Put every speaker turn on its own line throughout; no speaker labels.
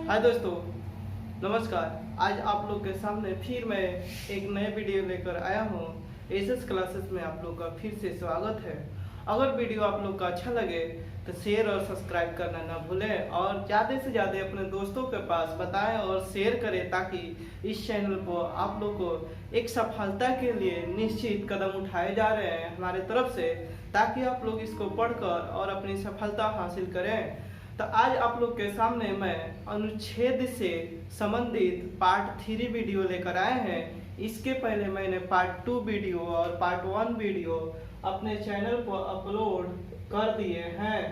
हाय दोस्तों, नमस्कार। आज आप लोग के सामने फिर मैं एक नए वीडियो लेकर आया हूँ। एसएस क्लासेस में आप लोग का फिर से स्वागत है। अगर वीडियो आप लोग का अच्छा लगे तो शेयर और सब्सक्राइब करना ना भूलें और ज़्यादा से ज़्यादा अपने दोस्तों के पास बताएं और शेयर करें, ताकि इस चैनल को आप लोग को एक सफलता के लिए निश्चित कदम उठाए जा रहे हैं हमारे तरफ से, ताकि आप लोग इसको पढ़कर और अपनी सफलता हासिल करें। तो आज आप लोग के सामने मैं अनुच्छेद से संबंधित पार्ट 3 वीडियो लेकर आए हैं। इसके पहले मैंने पार्ट 2 वीडियो और पार्ट 1 वीडियो अपने चैनल पर अपलोड कर दिए हैं।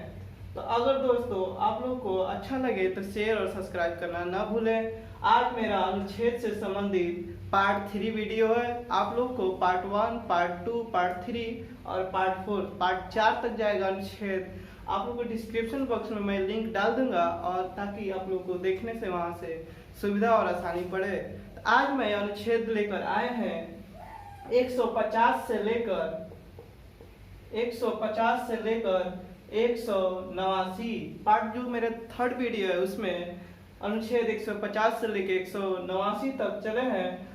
तो अगर दोस्तों आप लोग को अच्छा लगे तो शेयर और सब्सक्राइब करना ना भूलें। आज मेरा अनुच्छेद से संबंधित पार्ट 3 वीडियो है। आप लोग को पार्ट 1, पार्ट 2, पार्ट 3 और पार्ट 4, पार्ट 4 तक जाएगा अनुच्छेद। आप लोग को डिस्क्रिप्शन बॉक्स में मैं लिंक डाल दूंगा, और ताकि आप लोग को देखने से वहां से सुविधा और आसानी पड़े। तो आज मैं अनुच्छेद लेकर आए हैं 150 से लेकर 189 पार्ट जो मेरे थर्ड वीडियो है उसमें अनुच्छेद 150 से लेकर 189 तक चले हैं।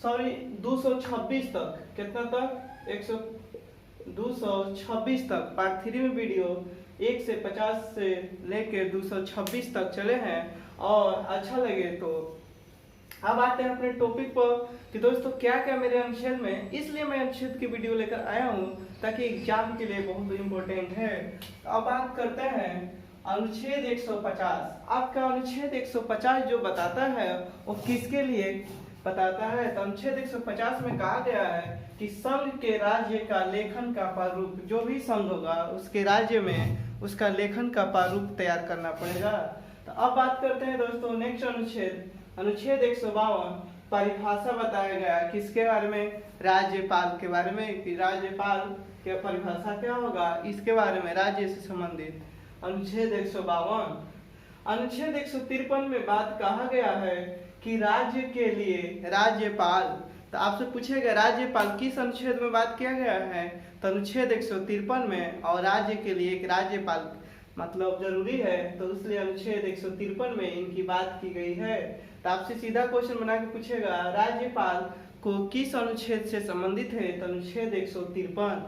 सॉरी, 226 तक। कितना तक? 226 तक। पार्ट 3 में वीडियो 1 से 50 से लेके 226 तक चले हैं। और अच्छा लगे तो अब आते हैं अपने टॉपिक पर कि दोस्तों क्या क्या मेरे अनुच्छेद में, इसलिए मैं अनुच्छेद की वीडियो लेकर आया हूँ ताकि एग्जाम के लिए बहुत इम्पोर्टेंट है। अब बात करते हैं अनुच्छेद 150। आपका अनुच्छेद 150 जो बताता है वो किसके लिए बताता है? तो अनुच्छेद 150 में कहा गया है कि संघ के राज्य का लेखन का प्रारूप, जो भी संघ होगा उसके राज्य में उसका लेखन का प्रारूप तैयार करना पड़ेगा। तो अब बात करते हैं दोस्तों नेक्स्ट अनुच्छेद, अनुच्छेद 152। परिभाषा बताया गया किसके बारे में? राज्यपाल के बारे में, कि राज्यपाल की परिभाषा क्या होगा इसके बारे में, राज्य से संबंधित। अनुच्छेद 152। अनुच्छेद 153 में बात कहा गया है कि राज्य के लिए राज्यपाल। तो आपसे पूछेगा राज्यपाल किस अनुच्छेद में बात किया गया है? तो अनुच्छेद 153 में। और राज्य के लिए एक राज्यपाल मतलब जरूरी है, तो इसलिए अनुच्छेद 153 में इनकी बात की गई है। तो आपसे सीधा क्वेश्चन बना के पूछेगा राज्यपाल को किस अनुच्छेद से संबंधित है? तो अनुच्छेद 153।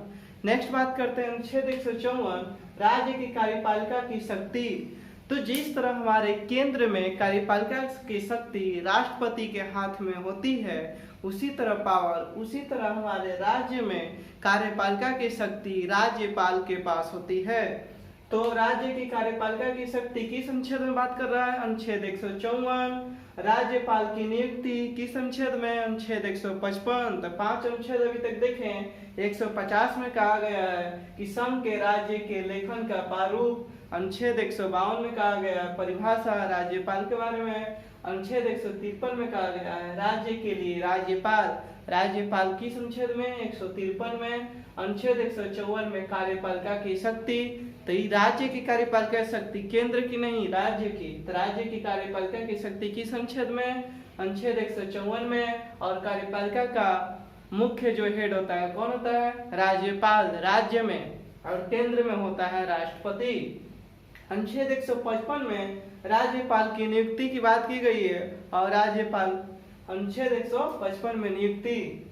नेक्स्ट बात करते हैं अनुच्छेद 154। राज्य की कार्यपालिका की शक्ति। तो जिस तरह हमारे केंद्र में कार्यपालिका की शक्ति राष्ट्रपति के हाथ में होती है, उसी तरह हमारे राज्य में कार्यपालिका की शक्ति राज्यपाल के पास होती है। तो राज्य की कार्यपालिका की शक्ति किस अनुच्छेद में बात कर रहा है? अनुच्छेद 154। राज्यपाल की नियुक्ति किस अनुच्छेद में? अनुच्छेद 155। तो 5 अनुच्छेद अभी तक देखें। 150 में कहा गया है कि संघ के राज्य के लेखन का प्रारूप। अनुच्छेद 152 में कहा गया है परिभाषा राज्यपाल के बारे में। अनुच्छेद 153 में कहा गया है राज्य के लिए राज्यपाल। राज्यपाल किस अनुच्छेद में? 153 में। अनुच्छेद 154 में कार्यपालिका की शक्ति। तो ये राज्य की कार्यपालिका शक्ति, केंद्र की नहीं, राज्य की। तो राज्य की कार्यपालिका की शक्ति किस अनुच्छेद में? अनुच्छेद 154 में। और कार्यपालिका का मुख्य जो हेड होता है कौन होता है? राज्यपाल राज्य में, और केंद्र में होता है राष्ट्रपति। अनुच्छेद 155 में राज्यपाल की नियुक्ति की बात की गई है, और राज्यपाल अनुच्छेद 155 में नियुक्ति।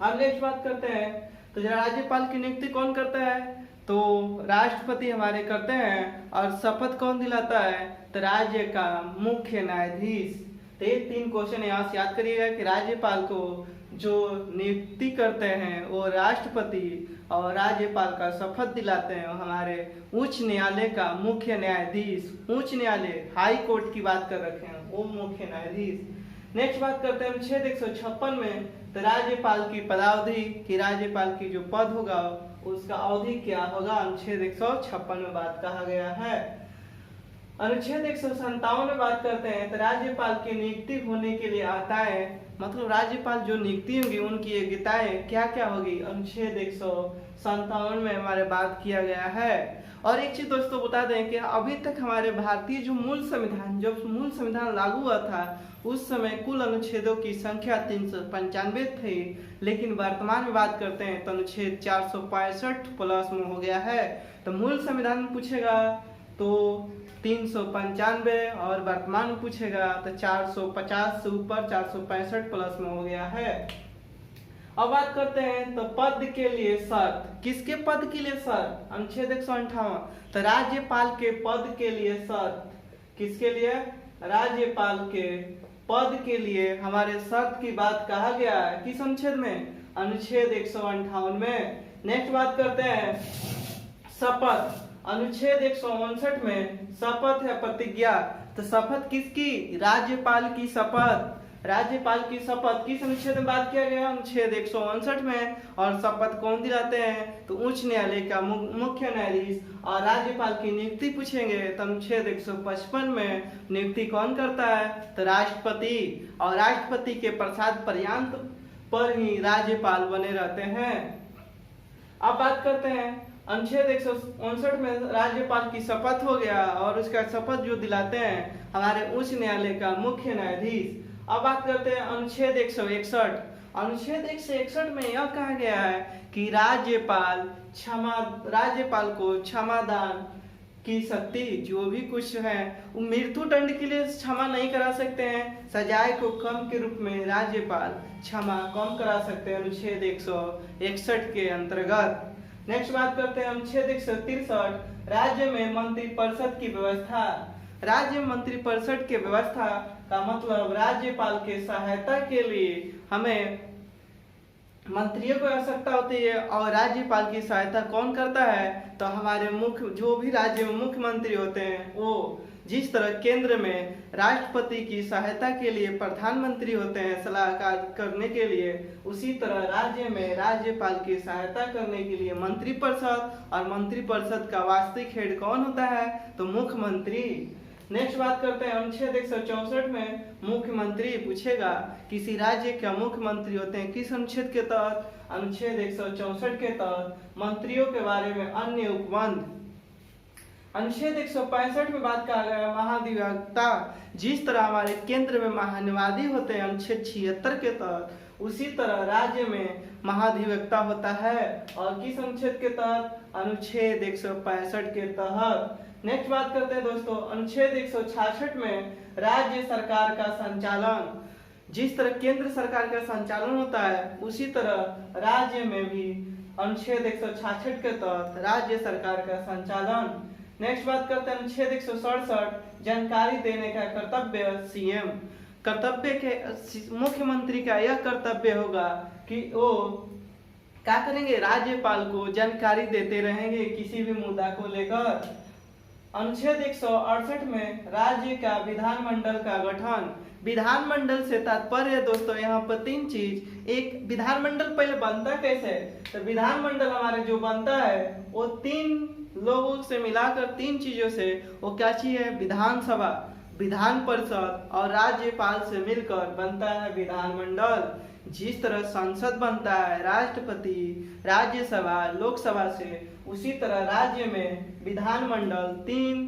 अब नेक्स्ट बात करते हैं, तो राज्यपाल की नियुक्ति कौन करता है? तो राष्ट्रपति हमारे करते हैं। और शपथ कौन दिलाता है? तो राज्य का मुख्य न्यायाधीश। तो ये 3 क्वेश्चन यहाँ से याद करिएगा कि राज्यपाल को जो नियुक्ति करते हैं वो राष्ट्रपति, और राज्यपाल का शपथ दिलाते हैं हमारे उच्च न्यायालय का मुख्य न्यायाधीश। उच्च न्यायालय हाई कोर्ट की बात कर रखे हैं, वो मुख्य न्यायाधीश। नेक्स्ट बात करते हैं अनुच्छेद 156 में। तो राज्यपाल की पदावधि, कि राज्यपाल की जो पद होगा उसका अवधि क्या होगा, अनुच्छेद 156 में बात कहा गया है। अनुच्छेद 157 में बात करते हैं, तो राज्यपाल की नियुक्ति होने के लिए आता है, मतलब राज्यपाल जो नियुक्ति होंगी उनकी योग्यताएं क्या क्या होगी, अनुच्छेद 157 में हमारे बात किया गया है। और एक चीज दोस्तों बता दें कि अभी तक हमारे भारतीय जो मूल संविधान, जब मूल संविधान लागू हुआ था उस समय कुल अनुच्छेदों की संख्या 395 थी, लेकिन वर्तमान में बात करते हैं तो अनुच्छेद 465 प्लस में हो गया है। तो मूल संविधान पूछेगा तो 395, और वर्तमान में पूछेगा तो 450 से ऊपर 465 प्लस में हो गया है। अब बात करते हैं तो पद के लिए शर्त, किसके पद के लिए शर्त? अनुच्छेद 158, तो राज्यपाल के पद के लिए शर्त, किसके लिए? राज्यपाल के पद के लिए हमारे शर्त की बात कहा गया है किस अनुच्छेद में? अनुच्छेद 158 में। नेक्स्ट बात करते हैं शपथ, अनुच्छेद 159 में शपथ है प्रतिज्ञा, तो शपथ किसकी? राज्यपाल की शपथ। राज्यपाल की शपथ किस अनुच्छेद में बात किया गया? अनुच्छेद 159 में। और शपथ कौन दिलाते हैं? तो उच्च न्यायालय का मुख्य न्यायाधीश। और राज्यपाल की नियुक्ति पूछेंगे तो अनुच्छेद 155 में नियुक्ति कौन करता है? तो राष्ट्रपति। और राष्ट्रपति के प्रसाद पर्यंत पर ही राज्यपाल बने रहते हैं। अब बात करते हैं अनुच्छेद 159 में राज्यपाल की शपथ हो गया, और उसका शपथ जो दिलाते हैं हमारे उच्च न्यायालय का मुख्य न्यायाधीश। अब बात करते हैं अनुच्छेद 161। अनुच्छेद 161 में यह कहा गया है कि राज्यपाल को क्षमादान की शक्ति, जो भी कुछ है वो मृत्यु दंड के लिए क्षमा नहीं करा सकते हैं, सजाए को कम के रूप में राज्यपाल क्षमा कम करा सकते हैं अनुच्छेद 161 के अंतर्गत। नेक्स्ट बात करते हैं अनुच्छेद 163, राज्य में मंत्रिपरिषद की व्यवस्था। राज्य मंत्रिपरिषद की व्यवस्था का मतलब राज्यपाल के सहायता के लिए हमें मंत्रियों को आवश्यकता होती है, और राज्यपाल की सहायता कौन करता है? तो हमारे मुख्य, जो भी राज्य में मुख्यमंत्री होते हैं वो, जिस तरह केंद्र में राष्ट्रपति की सहायता के लिए प्रधानमंत्री होते हैं सलाहकार करने के लिए, उसी तरह राज्य में राज्यपाल की सहायता करने के लिए मंत्रिपरिषद, और मंत्रिपरिषद का वास्तविक हेड कौन होता है? तो मुख्यमंत्री। नेक्स्ट बात करते हैं अनुच्छेद 164 में मुख्यमंत्री पूछेगा किसी राज्य के मुख्यमंत्री होते हैं किस अनुच्छेद के तहत? अनुच्छेद 164 के तहत। मंत्रियों के बारे में अन्य उपबंध, अनुच्छेद 165 में बात कहा गया महाधिवक्ता, जिस तरह हमारे केंद्र में महान्यायाधीश होते हैं अनुच्छेद 76 के तहत, उसी तरह राज्य में महाधिवक्ता होता है, और किस अनुच्छेद के तहत? अनुच्छेद 165 के तहत। नेक्स्ट बात करते हैं दोस्तों अनुच्छेद 166 में राज्य सरकार का संचालन, जिस तरह केंद्र सरकार का संचालन होता है उसी तरह राज्य में भी अनुच्छेद 166 के तहत राज्य सरकार का संचालन। नेक्स्ट बात करते हैं अनुच्छेद 167, जानकारी देने का कर्तव्य सीएम। कर्तव्य के मुख्यमंत्री का यह कर्तव्य होगा कि वो क्या करेंगे? राज्यपाल को जानकारी देते रहेंगे किसी भी मुद्दा को लेकर। अनुच्छेद 168 में राज्य का विधानमंडल का गठन। विधानमंडल से तात्पर्य है दोस्तों यहाँ पर तीन चीज। एक, विधानमंडल पहले बनता कैसे? तो विधानमंडल हमारे जो बनता है वो तीन लोगों से मिलाकर तीन चीजों से, वो क्या चीज है? विधानसभा, विधान परिषद और राज्यपाल से मिलकर बनता है विधानमंडल। जिस तरह संसद बनता है राष्ट्रपति, राज्यसभा, लोकसभा से, उसी तरह राज्य में विधानमंडल तीन,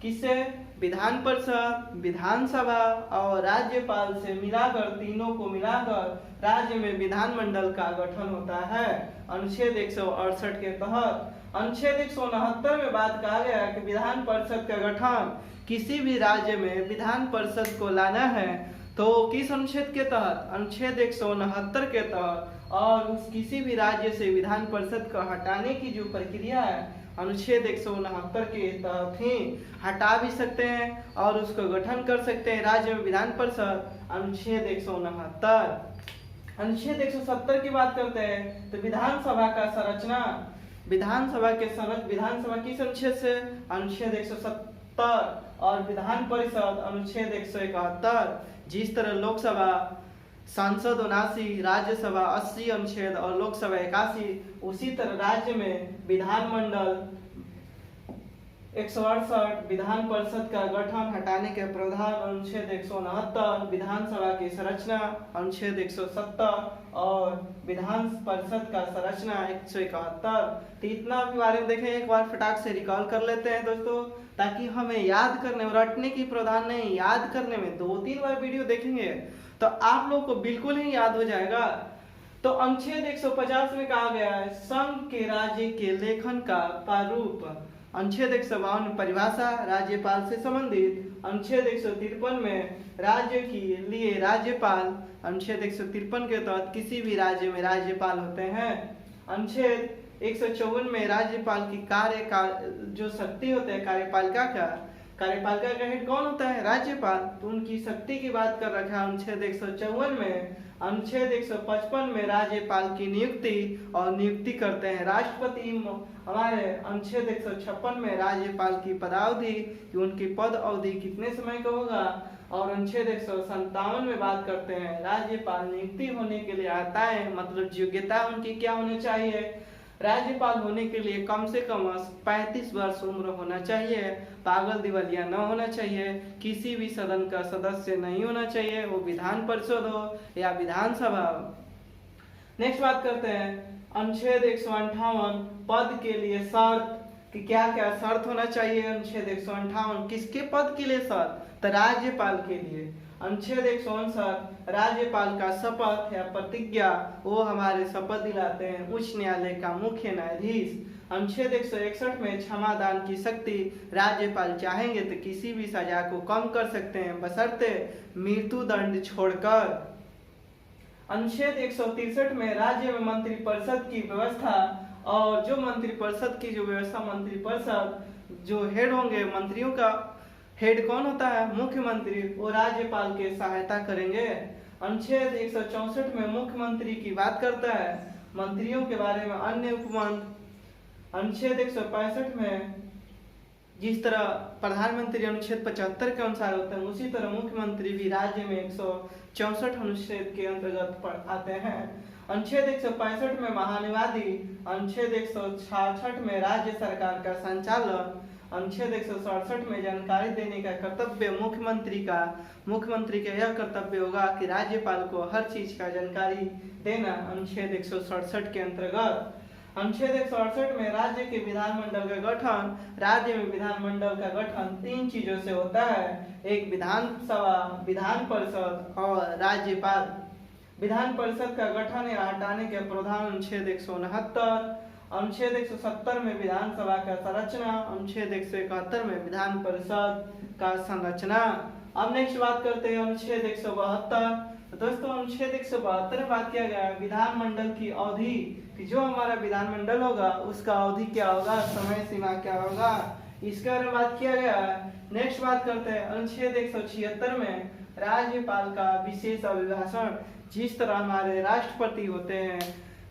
किससे? विधान परिषद, विधानसभा और राज्यपाल से मिलाकर, तीनों को मिलाकर राज्य में विधानमंडल का गठन होता है अनुच्छेद 168 के तहत। अनुच्छेद 169 में बात कहा गया कि विधान परिषद का गठन, किसी भी राज्य में विधान परिषद को लाना है तो किस अनुच्छेद के तहत? अनुच्छेद 169 के तहत। और उस किसी भी राज्य से विधान परिषद को हटाने की जो प्रक्रिया है अनुच्छेद 169 के तहत ही हटा भी सकते हैं और उसको गठन कर सकते हैं राज्य में विधान परिषद, अनुच्छेद 169। अनुच्छेद 170 की बात करते हैं तो विधानसभा का संरचना, विधानसभा किस अनुच्छेद से? अनुच्छेद 170। और विधान परिषद अनुच्छेद 171। जिस तरह लोकसभा सांसद 79, राज्यसभा 80 अनुच्छेद और लोकसभा 81, उसी तरह राज्य में विधानमंडल 168, विधान परिषद का गठन हटाने के प्रावधान अनुच्छेद 169, विधानसभा की संरचना अनुच्छेद 170 और विधान परिषद का संरचना 171। तो इतना भी बारे में देखें, एक बार फटाक से रिकॉल कर लेते हैं दोस्तों, ताकि हमें याद करने और रटने की प्रावधान नहीं, याद करने में 2-3 बार वीडियो देखेंगे तो आप लोग को बिल्कुल ही याद हो जाएगा। तो अनुच्छेद 150 में कहा गया है संघ के राज्य के लेखन का प्रारूप। अनुच्छेद 152 में परिभाषा राज्यपाल से संबंधित। अनुच्छेद 153 में राज्य के लिए राज्यपाल। अनुच्छेद 153 के तहत किसी भी राज्य में राज्यपाल होते हैं। अनुच्छेद 154 में राज्यपाल की जो शक्ति होते हैं कार्यपालिका का हेड कौन होता है? राज्यपाल। तो उनकी शक्ति की बात कर रखा है अनुच्छेद 154 में। अनुच्छेद 155 में राज्यपाल की नियुक्ति और नियुक्ति करते हैं राष्ट्रपति। हमारे अनुच्छेद 156 में राज्यपाल की पदावधि कि उनकी पद अवधि कितने समय का होगा। और अनुच्छेद 157 में बात करते हैं राज्यपाल नियुक्ति होने के लिए आता है, मतलब योग्यता उनकी क्या होनी चाहिए। राज्यपाल होने के लिए कम से कम 35 वर्ष उम्र होना चाहिए, पागल दिवालिया न होना चाहिए, किसी भी सदन का सदस्य नहीं होना चाहिए, वो विधान परिषद हो या विधानसभा हो। नेक्स्ट बात करते हैं अनुच्छेद 158 पद के लिए शर्त कि क्या क्या शर्त होना चाहिए। अनुच्छेद 158 किसके पद के लिए शर्त? तो राज्यपाल के लिए। अनुच्छेद 159 राज्यपाल का शपथ या प्रतिज्ञा, वो हमारे शपथ दिलाते हैं उच्च न्यायालय का मुख्य न्यायाधीश। अनुच्छेद 161 में क्षमादान की शक्ति, राज्यपाल चाहेंगे तो किसी भी सजा को कम कर सकते हैं बशर्ते मृत्यु दंड छोड़कर। अनुच्छेद 163 में राज्य में मंत्रिपरिषद की व्यवस्था, और जो मंत्रिपरिषद की जो व्यवस्था, मंत्रिपरिषद जो हेड होंगे, मंत्रियों का हेड कौन होता है? मुख्यमंत्री। वो राज्यपाल के सहायता करेंगे। अनुच्छेद 164 में मुख्यमंत्री की बात करता है, मंत्रियों के बारे में अन्य उपमंत्री। अनुच्छेद 165 में जिस तरह प्रधानमंत्री अनुच्छेद 75 के अनुसार होते हैं, उसी तरह मुख्यमंत्री भी राज्य में 164 अनुच्छेद के अंतर्गत आते हैं। अनुच्छेद 165 में महानिवादी। अनुच्छेद 166 में राज्य सरकार का संचालन। अनुच्छेद 167 में जानकारी देने का कर्तव्य मुख्यमंत्री का यह कर्तव्य होगा कि राज्यपाल को हर चीज का जानकारी देना। अनुच्छेद 167 के अंतर्गत। अनुच्छेद 168 में राज्य के विधानमंडल का गठन। राज्य में विधानमंडल का गठन 3 चीजों से होता है, एक विधानसभा, विधान परिषद और राज्यपाल। विधान परिषद का गठन या हटाने के प्रावधान अनुच्छेद 169। अनुच्छेद 170 में विधानसभा का संरचना। अनुच्छेद 171 में विधान परिषद का संरचना। अब नेक्स्ट बात करते हैं अनुच्छेद 172। तो दोस्तों अनुच्छेद 172 में बात किया गया है विधानमंडल की अवधि कि जो हमारा विधानमंडल होगा उसका अवधि क्या होगा, समय सीमा क्या होगा, इसके बारे में बात किया गया है। नेक्स्ट बात करते हैं अनुच्छेद 176 में राज्यपाल का विशेष अभिभाषण। जिस तरह हमारे राष्ट्रपति होते हैं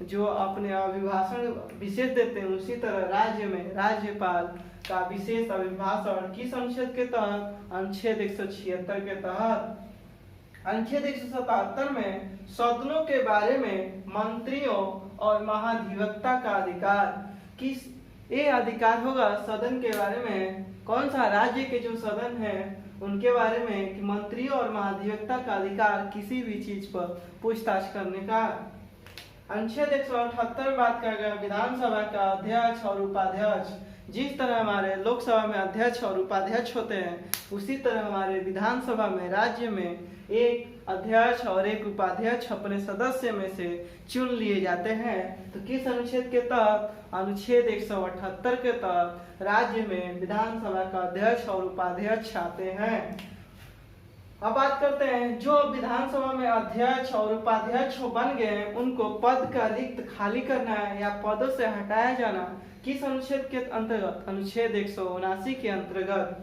जो अपने अभिभाषण विशेष देते हैं, उसी तरह राज्य में राज्यपाल का विशेष अभिभाषण किस अनुच्छेद के तहत? अनुच्छेद 176 के तहत। अनुच्छेद 177 में सदनों के बारे में मंत्रियों और महाधिवक्ता का अधिकार। किस ये अधिकार होगा सदन के बारे में? कौन सा? राज्य के जो सदन है उनके बारे में कि मंत्रियों और महाधिवक्ता का अधिकार किसी भी चीज पर पूछताछ करने का। अनुच्छेद 178 में बात कर गया विधानसभा का अध्यक्ष और उपाध्यक्ष। जिस तरह हमारे लोकसभा में अध्यक्ष और उपाध्यक्ष होते हैं, उसी तरह हमारे विधानसभा में राज्य में एक अध्यक्ष और एक उपाध्यक्ष अपने सदस्य में से चुन लिए जाते हैं। तो किस अनुच्छेद के तहत? अनुच्छेद 178 के तहत राज्य में विधानसभा का अध्यक्ष और उपाध्यक्ष आते हैं। अब बात करते हैं जो विधानसभा में अध्यक्ष और उपाध्यक्ष बन गए उनको पद का रिक्त खाली करना है या पदों से हटाया जाना। किस अनुच्छेद के अंतर्गत? अनुच्छेद 179 के अंतर्गत।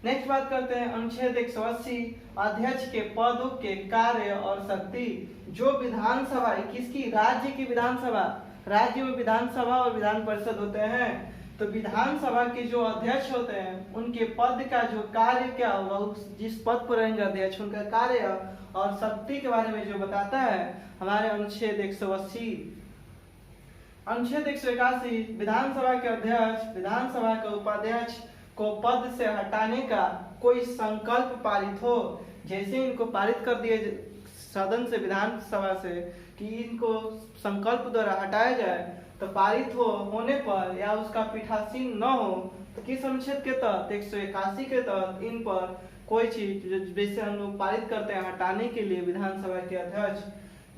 नेक्स्ट बात करते हैं अनुच्छेद 180 अध्यक्ष के पदों के कार्य और शक्ति। जो विधानसभा किसकी? राज्य की विधानसभा। राज्य में विधानसभा और विधान परिषद होते हैं। तो विधानसभा के जो अध्यक्ष होते हैं उनके पद का जो कार्य क्या होगा, जिस पद पर रहेंगे अध्यक्ष उनका कार्य और शक्ति के बारे में जो बताता है हमारे अनुच्छेद 180। अनुच्छेद 181 विधानसभा के अध्यक्ष विधानसभा के उपाध्यक्ष को पद से हटाने का कोई संकल्प पारित हो, जैसे इनको पारित कर दिए सदन से विधानसभा से कि इनको संकल्प द्वारा हटाया जाए, तो पारित होने पर या उसका पीठासीन न हो तो किस अनुच्छेद के तहत? 181 के तहत इन पर कोई चीज जैसे हम लोग पारित करते हैं हटाने के लिए विधानसभा के अध्यक्ष।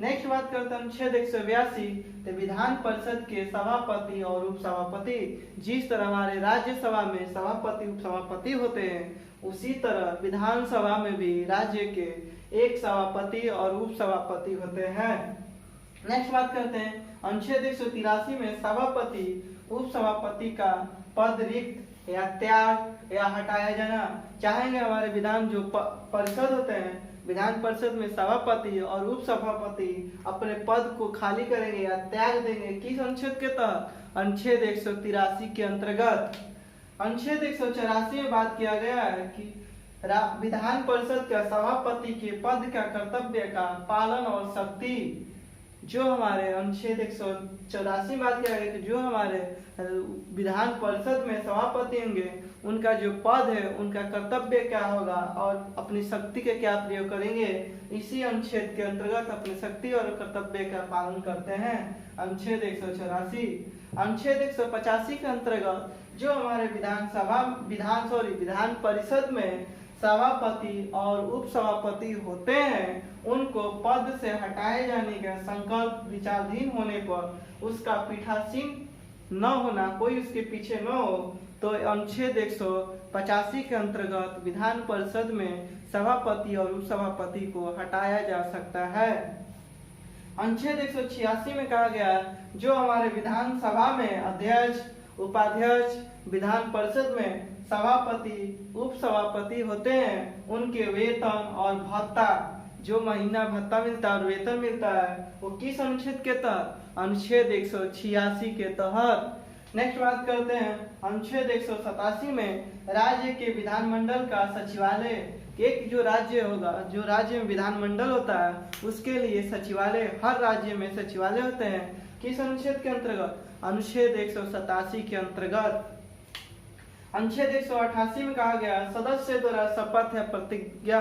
नेक्स्ट बात करते हैं अनुच्छेद 182। तो विधान परिषद के सभापति और उपसभापति, जिस तरह हमारे राज्यसभा में सभापति उपसभापति होते हैं उसी तरह विधानसभा में भी राज्य के एक सभापति और उपसभापति होते हैं। नेक्स्ट बात करते हैं अनुच्छेद 183 में सभापति उपसभापति का पद रिक्त या त्याग या हटाया जाना चाहेंगे। हमारे विधान जो परिषद होते हैं, विधान परिषद में सभापति और उपसभापति अपने पद को खाली करेंगे या त्याग देंगे। किस अनुच्छेद के तहत? अनुच्छेद 183 के अंतर्गत। अनुच्छेद 184 में बात किया गया है कि विधान परिषद का सभापति के पद का कर्तव्य का पालन और शक्ति, जो हमारे अनुच्छेद 184 में बात किया गया कि जो हमारे विधान परिषद में सभापति होंगे उनका जो पद है उनका कर्तव्य क्या होगा और अपनी शक्ति के क्या प्रयोग करेंगे, इसी अनुच्छेद के अंतर्गत अपनी शक्ति और कर्तव्य का पालन करते हैं। अनुच्छेद 184। अनुच्छेद 185 के अंतर्गत जो हमारे विधान परिषद में सभापति और उपसभापति होते हैं उनको पद से हटाए जाने का संकल्प विचाराधीन होने पर उसका पीठासीन न होना, कोई उसके पीछे न हो, तो अनुच्छेद 185 के अंतर्गत विधान परिषद में सभापति और उपसभापति को हटाया जा सकता है। अनुच्छेद 186 में कहा गया जो हमारे विधानसभा में अध्यक्ष, उपाध्यक्ष, विधान परिषद में सभापति उपसभापति होते हैं उनके वेतन और भत्ता, जो महीना भत्ता मिलता है और वेतन मिलता है, वो किस अनुच्छेद के तहत? अनुच्छेद 186 के तहत। नेक्स्ट बात करते हैं अनुच्छेद 187 में राज्य के विधानमंडल का सचिवालय, एक जो राज्य होगा, जो राज्य में विधानमंडल होता है उसके लिए सचिवालय, हर राज्य में सचिवालय होते हैं। किस अनुच्छेद के अंतर्गत? अनुच्छेद 187 के अंतर्गत। अनुच्छेद 188 में कहा गया सदस्य द्वारा शपथ या प्रतिज्ञा,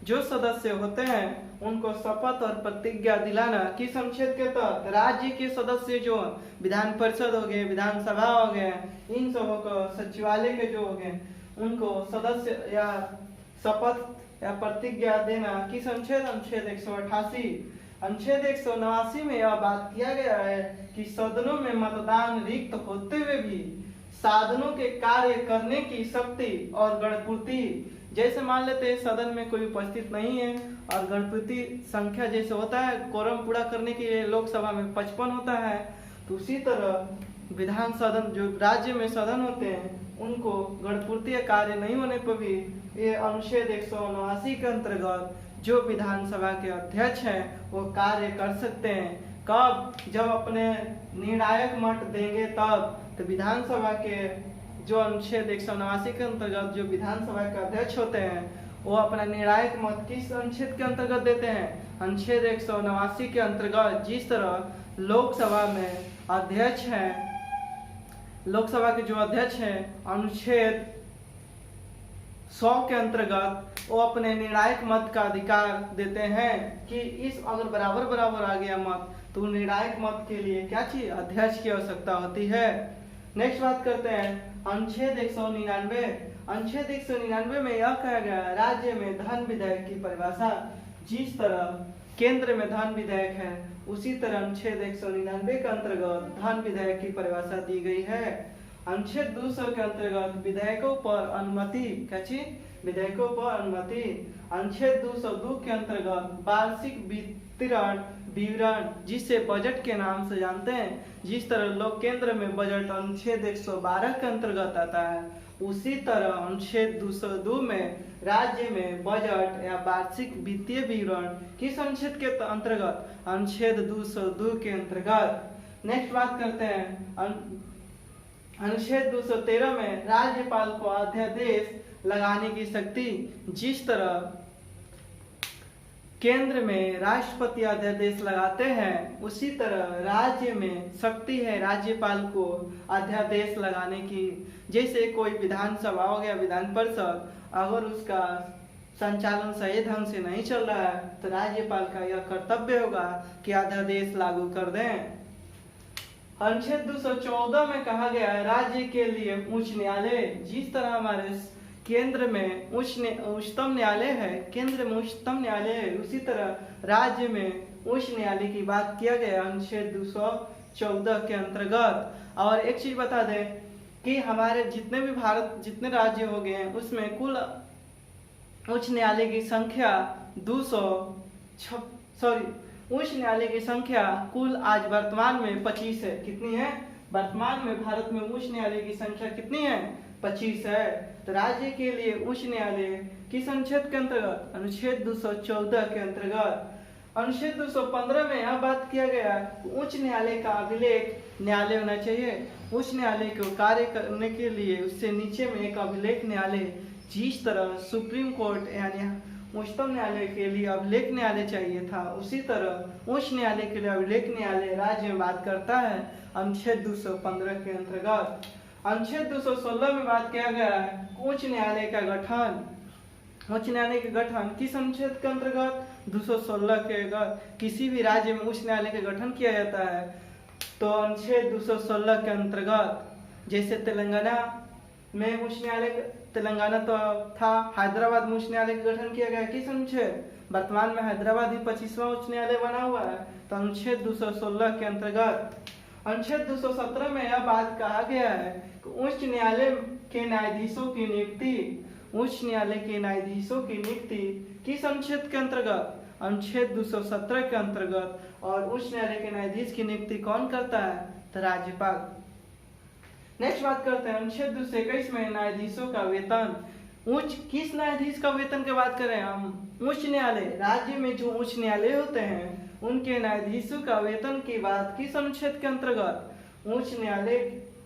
जो सदस्य होते हैं उनको शपथ और प्रतिज्ञा दिलाना। किस अनुच्छेद के तहत? राज्य के सदस्य जो विधान परिषद हो गए, विधानसभा हो गए, इन सबों को सचिवालय के जो हो गए उनको सदस्य या शपथ या प्रतिज्ञा देना। किस अनुच्छेद? अनुच्छेद 188। अनुच्छेद 189 में यह बात किया गया है कि सदनों में मतदान रिक्त होते हुए भी साधनों के कार्य करने की शक्ति और गणपूर्ति, जैसे मान लेते हैं सदन में कोई उपस्थित नहीं है और गणपूर्ति संख्या जैसे होता है कोरम पूरा करने के लिए लोकसभा में 55 होता है, तो उसी तरह विधान सदन जो राज्य में सदन होते हैं उनको गणपूर्ति कार्य नहीं होने पर भी ये अनुच्छेद 189 के अंतर्गत जो विधानसभा के अध्यक्ष हैं वो कार्य कर सकते हैं। कब? जब अपने निर्णायक मत देंगे तब। तो विधानसभा के जो अनुच्छेद 189 के अंतर्गत जो विधानसभा के अध्यक्ष होते हैं वो अपना निर्णायक मत किस अनुच्छेद के अंतर्गत देते हैं? अनुच्छेद 189 के अंतर्गत। जिस तरह लोकसभा में अध्यक्ष हैं, लोकसभा के जो अध्यक्ष हैं अनुच्छेद 100 के अंतर्गत वो अपने निर्णायक मत का अधिकार देते हैं कि इस अगर बराबर बराबर आ गया मत तो निर्णायक मत के लिए क्या चाहिए? अध्यक्ष की आवश्यकता होती है। नेक्स्ट बात करते हैं अनुच्छेद 199। अनुच्छेद 199 में यह कहा गया राज्य में धन विधेयक की परिभाषा, जिस तरह केंद्र में धन विधेयक है उसी तरह अनुच्छेद 199 के अंतर्गत धन विधेयक की परिभाषा दी गई है। अनुच्छेद 200 के अंतर्गत विधेयकों पर अनुमति, क्या चीज? विधेयकों पर अनुमति। अनुच्छेद 202 के अंतर्गत वार्षिक वितरण विवरण, जिसे बजट के नाम से जानते हैं, जिस तरह लोक केंद्र में बजट अनुच्छेद 112 के अंतर्गत आता है उसी तरह अनुच्छेद 202 में राज्य में बजट या वार्षिक वित्तीय विवरण किस अनुच्छेद के अंतर्गत? अनुच्छेद 202 के अंतर्गत। नेक्स्ट बात करते हैं अनुच्छेद 213 में राज्यपाल को अध्यादेश लगाने की शक्ति, जिस तरह केंद्र में राष्ट्रपति अध्यादेश लगाते हैं उसी तरह राज्य में शक्ति है राज्यपाल को अध्यादेश लगाने की। जैसे कोई विधानसभा हो गया, विधान परिषद, अगर उसका संचालन सही ढंग से नहीं चल रहा है तो राज्यपाल का यह कर्तव्य होगा कि अध्यादेश लागू कर दें। अनुच्छेद 214 में कहा गया है राज्य के लिए उच्च न्यायालय, जिस तरह हमारे केंद्र में उच्चतम न्यायालय है, केंद्र में उच्चतम न्यायालय है, उसी तरह राज्य में उच्च न्यायालय की बात किया गया अनुच्छेद 214 के अंतर्गत। और एक चीज बता दें कि हमारे जितने भी भारत जितने राज्य हो गए हैं उसमें कुल उच्च न्यायालय की संख्या उच्च न्यायालय की संख्या कुल आज वर्तमान में 25 है। कितनी है? वर्तमान में भारत में उच्च न्यायालय की संख्या कितनी है? 25 है। तो राज्य के लिए उच्च न्यायालय किस अनुच्छेद के अंतर्गत? अनुच्छेद 214 के अंतर्गत। अनुच्छेद 215 में यह बात किया गया उच्च न्यायालय का अभिलेख न्यायालय होना चाहिए। उच्च न्यायालय को कार्य करने के लिए उससे नीचे में एक अभिलेख न्यायालय, जिस तरह सुप्रीम कोर्ट यानी उच्चतम न्यायालय के लिए अभिलेख न्यायालय चाहिए था, उसी तरह उच्च न्यायालय के लिए अभिलेख न्यायालय राज्य में बात करता है अनुच्छेद 215 के अंतर्गत। अनुच्छेद 216 में बात किया गया है उच्च न्यायालय का गठन। उच्च न्यायालय का गठन किस अनुच्छेद के अंतर्गत? 216 के अंतर्गत। किसी भी राज्य में उच्च न्यायालय का गठन किया जाता है तो अनुच्छेद 216 के अंतर्गत। जैसे तेलंगाना में उच्च न्यायालय, तेलंगाना तो था, हैदराबाद में उच्च न्यायालय का गठन किया गया किस अनुच्छेद? वर्तमान में हैदराबाद ही 25वां उच्च न्यायालय बना हुआ है तो अनुच्छेद 216 के अंतर्गत। अनुच्छेद 217 में यह बात कहा गया है कि उच्च न्यायालय के न्यायाधीशों की नियुक्ति, उच्च न्यायालय के न्यायाधीशों की नियुक्ति किस अनुच्छेद के अंतर्गत? अनुच्छेद 217 के अंतर्गत। और उच्च न्यायालय के न्यायाधीश की नियुक्ति कौन करता है? तो राज्यपाल। नेक्स्ट बात करते हैं अनुच्छेद 221 में न्यायाधीशों का वेतन। उच्च किस न्यायाधीश का वेतन की बात करें हम? उच्च न्यायालय, राज्य में जो उच्च न्यायालय होते हैं उनके न्यायाधीशों का वेतन की बात किस अनुच्छेद के अंतर्गत? उच्च न्यायालय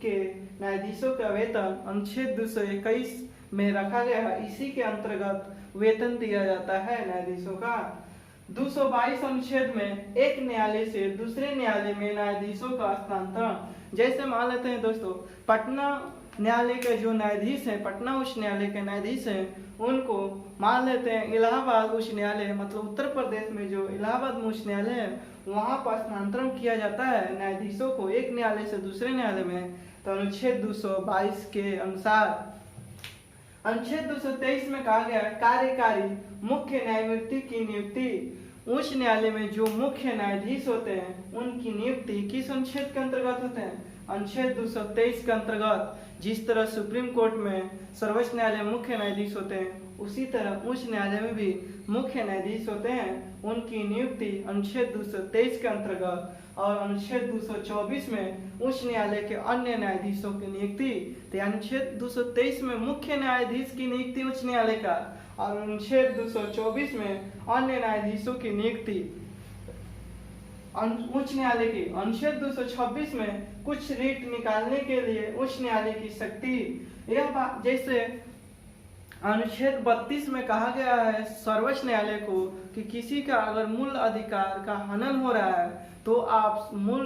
के न्यायाधीशों का वेतन अनुच्छेद 221 में रखा गया है, इसी के अंतर्गत वेतन दिया जाता है न्यायाधीशों का। 222 अनुच्छेद में एक न्यायालय से दूसरे न्यायालय में न्यायाधीशों का स्थानांतरण। जैसे मान लेते हैं दोस्तों, पटना न्यायालय के जो न्यायाधीश हैं, पटना उच्च न्यायालय के न्यायाधीश हैं, उनको मान लेते हैं इलाहाबाद उच्च न्यायालय, मतलब उत्तर प्रदेश में जो इलाहाबाद उच्च न्यायालय है वहां पर स्थानांतरण किया जाता है न्यायाधीशों को एक न्यायालय से दूसरे न्यायालय में। तो अनुच्छेद 222 के अनुसार। अनुच्छेद 223 में कहा गया कार्यकारी मुख्य न्यायमूर्ति की नियुक्ति। उच्च न्यायालय में जो मुख्य न्यायाधीश होते हैं उनकी नियुक्ति किस अनुच्छेद के अंतर्गत होते हैं? अनुच्छेद 223 के अंतर्गत। जिस तरह सुप्रीम कोर्ट में सर्वोच्च न्यायालय मुख्य न्यायाधीश होते हैं, उसी तरह उच्च न्यायालय में भी मुख्य न्यायाधीश होते हैं, उनकी नियुक्ति अनुच्छेद 223 के अंतर्गत। और अनुच्छेद 224 में उच्च न्यायालय के अन्य न्यायाधीशों की नियुक्ति। तो अनुच्छेद 223 में मुख्य न्यायाधीश की नियुक्ति उच्च न्यायालय का, और अनुच्छेद 224 में अन्य न्यायाधीशों की नियुक्ति उच्च न्यायालय की। अनुच्छेद 226 में कुछ रीट निकालने के लिए उच्च न्यायालय की शक्ति। यह बात जैसे अनुच्छेद 32 में कहा गया है सर्वोच्च न्यायालय को कि किसी का अगर मूल अधिकार का हनन हो रहा है तो आप मूल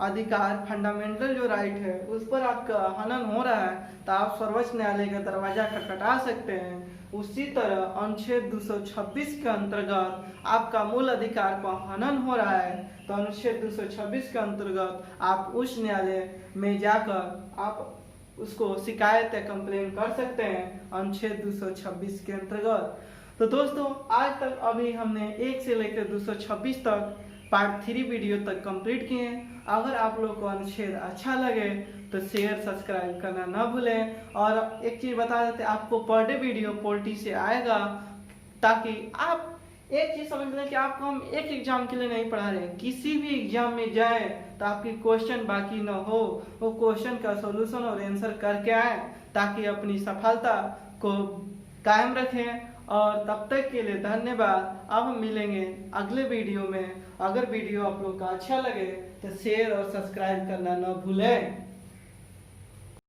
अधिकार, फंडामेंटल जो राइट है उस पर आपका हनन हो रहा है तो आप सर्वोच्च न्यायालय का दरवाजा खटखटा सकते हैं। उसी तरह अनुच्छेद 226 के अंतर्गत आपका मूल अधिकार का हनन हो रहा है तो अनुच्छेद 226 के अंतर्गत आप उच्च न्यायालय में जाकर आप उसको शिकायत या कंप्लेन कर सकते हैं अनुच्छेद 226 के अंतर्गत। तो दोस्तों आज तक अभी हमने 1 से लेकर 226 तक पार्ट 3 वीडियो तक कंप्लीट किए। अगर आप लोग को अनुच्छेद अच्छा लगे तो शेयर सब्सक्राइब करना ना भूलें। और एक चीज बता देते, आपको पर डे वीडियो पोल्टी से आएगा ताकि आप एक चीज समझ लें कि आपको हम एक एग्जाम के लिए नहीं पढ़ा रहे हैं, किसी भी एग्जाम में जाए तो आपकी क्वेश्चन बाकी न हो, वो क्वेश्चन का सॉल्यूशन और आंसर करके आए ताकि अपनी सफलता को कायम रखें। और तब तक के लिए धन्यवाद। अब हम मिलेंगे अगले वीडियो में। अगर वीडियो आप लोग का अच्छा लगे तो शेयर और सब्सक्राइब करना न भूलें।